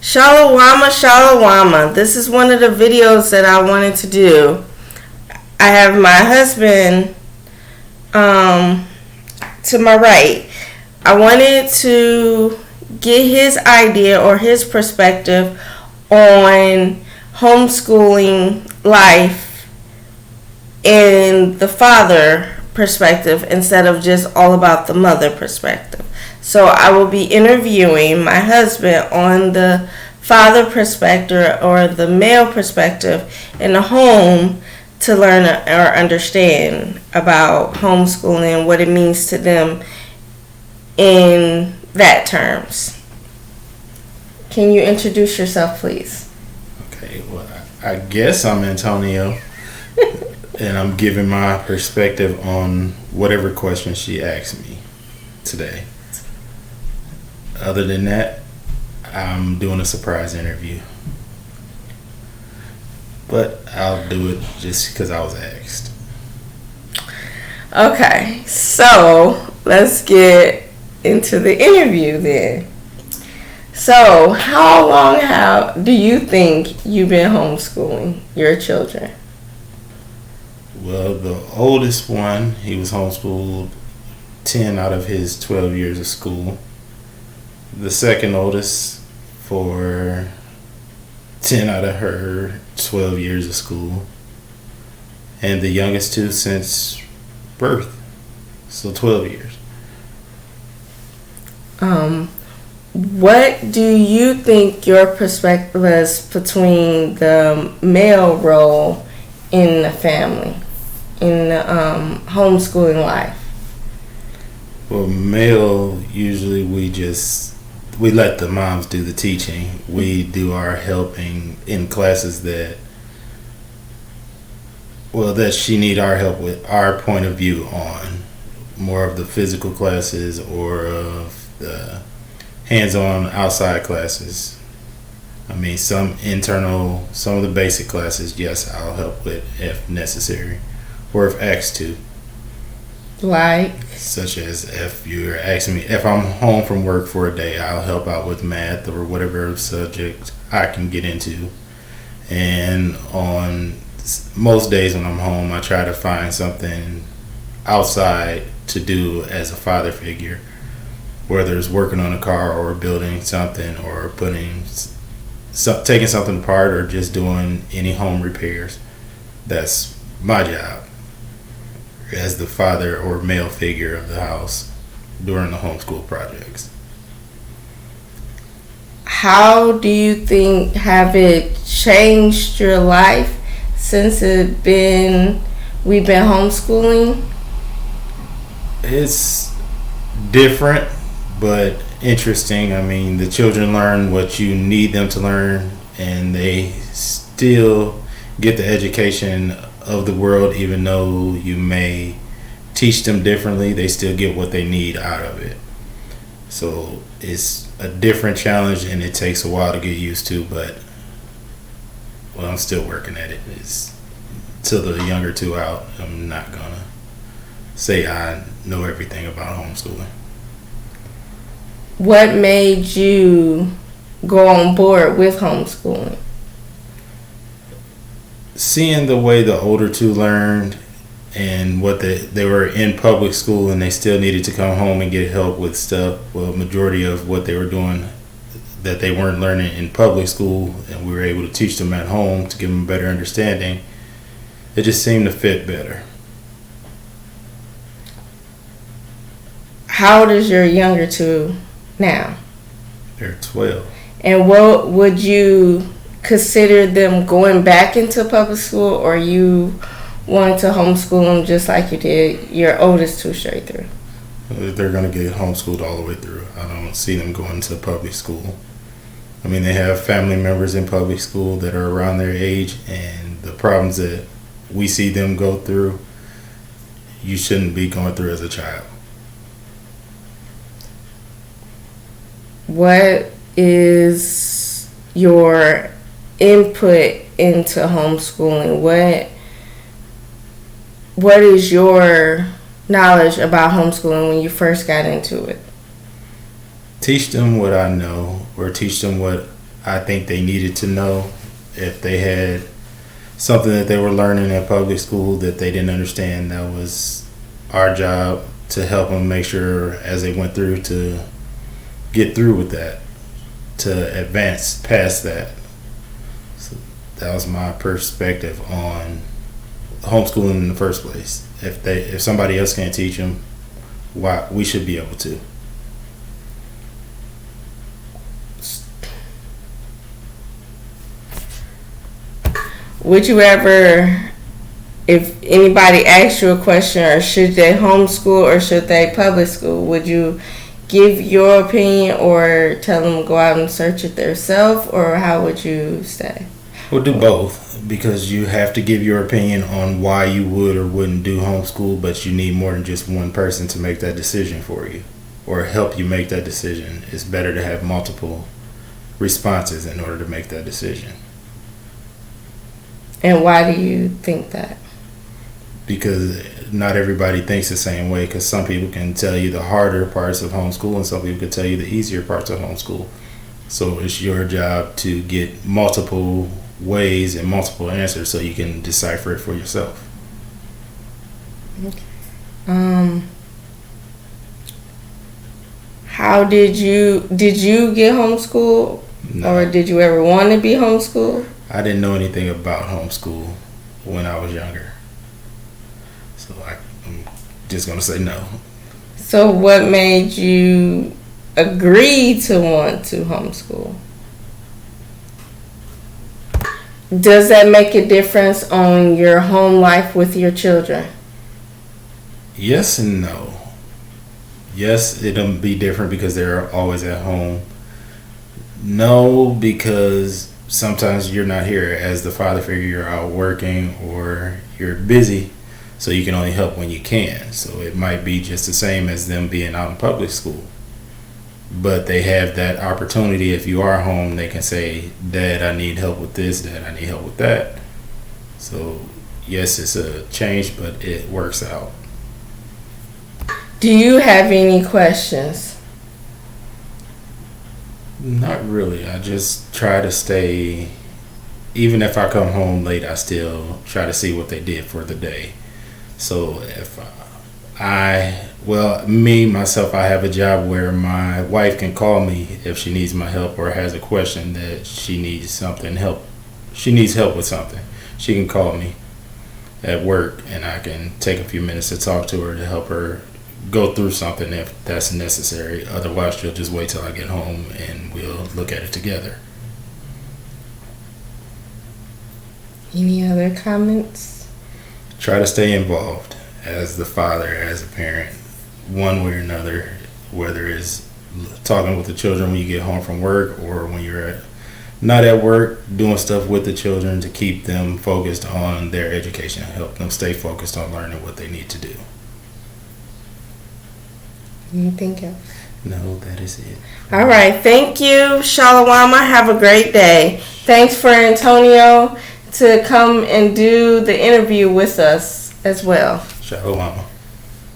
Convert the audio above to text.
Shalawama, Shalawama. This is one of the videos that I wanted to do. I have my husband to my right. I wanted to get his idea or his perspective on homeschooling life in the father perspective instead of just all about the mother perspective. So I will be interviewing my husband on the father perspective or the male perspective in the home to learn or understand about homeschooling, what it means to them in that terms. Can you introduce yourself, please? Okay, well, I guess I'm Antonio, and I'm giving my perspective on whatever question she asked me today. Other than that, I'm doing a surprise interview. But I'll do it just because I was asked. Okay, so let's get into the interview then. So, how long do you think you've been homeschooling your children? Well, the oldest one, he was homeschooled 10 out of his 12 years of school. The second oldest for 10 out of her 12 years of school. And the youngest two since birth. So 12 years. What do you think your perspective is between the male role in the family, in the homeschooling life? Well, male, usually we let the moms do the teaching. We do our helping in classes that she need our help with, our point of view on more of the physical classes or of the hands-on outside classes. I mean, some of the basic classes, yes, I'll help with if necessary or if asked to. Like? Such as if you're asking me, if I'm home from work for a day, I'll help out with math or whatever subject I can get into. And on most days when I'm home, I try to find something outside to do as a father figure, whether it's working on a car or building something or taking something apart or just doing any home repairs. That's my job as the father or male figure of the house during the homeschool projects. How do you think have it changed your life since we've been homeschooling? It's different but interesting. I mean, the children learn what you need them to learn, and they still get the education of the world. Even though you may teach them differently, they still get what they need out of it. So it's a different challenge, and it takes a while to get used to, but I'm still working at it. It's till the younger two out. I'm not gonna say I know everything about homeschooling. What made you go on board with homeschooling? Seeing the way the older two learned and what they were in public school and they still needed to come home and get help with stuff. Well, majority of what they were doing that they weren't learning in public school, and we were able to teach them at home to give them a better understanding. It just seemed to fit better. How old is your younger two now? They're 12. And what would you consider them going back into public school, or you want to homeschool them just like you did your oldest two straight through? They're going to get homeschooled all the way through. I don't see them going to public school. I mean, they have family members in public school that are around their age, and the problems that we see them go through, you shouldn't be going through as a child. What is your input into homeschooling? What is your knowledge about homeschooling when you first got into it? Teach them what I know, or teach them what I think they needed to know if they had something that they were learning in public school that they didn't understand. That was our job to help them make sure as they went through to get through with that, to advance past that. So that was my perspective on homeschooling in the first place. If somebody else can't teach them, why we should be able to. Would you ever, if anybody asks you a question, or should they homeschool or should they public school, would you give your opinion or tell them to go out and search it themselves, or how would you say? We'll do both, because you have to give your opinion on why you would or wouldn't do homeschool, but you need more than just one person to make that decision for you or help you make that decision. It's better to have multiple responses in order to make that decision. And why do you think that? Because not everybody thinks the same way, because some people can tell you the harder parts of homeschool and some people can tell you the easier parts of homeschool. So it's your job to get multiple ways and multiple answers so you can decipher it for yourself. Okay. How did you get homeschooled? No. Or did you ever want to be homeschooled? I didn't know anything about homeschool when I was younger. So I'm just going to say no. So what made you agree to want to homeschool? Does that make a difference on your home life with your children? Yes and no. Yes, it'll be different because they're always at home. No, because sometimes you're not here as the father figure. You're out working or you're busy, so you can only help when you can. So it might be just the same as them being out in public school. But they have that opportunity. If you are home, they can say, Dad, I need help with this. Dad, I need help with that. So yes, it's a change, but it works out. Do you have any questions? Not really. I just try to stay, even if I come home late, I still try to see what they did for the day. So if myself, I have a job where my wife can call me if she needs my help or has a question that she needs help with something. She can call me at work and I can take a few minutes to talk to her to help her go through something if that's necessary. Otherwise, she'll just wait till I get home and we'll look at it together. Any other comments? Try to stay involved as the father, as a parent, one way or another, whether it's talking with the children when you get home from work or when you're not at work, doing stuff with the children to keep them focused on their education, help them stay focused on learning what they need to do. Anything else? No, that is it. All right. Thank you, Shalawama. Have a great day. Thanks for Antonio to come and do the interview with us as well. Shalawama.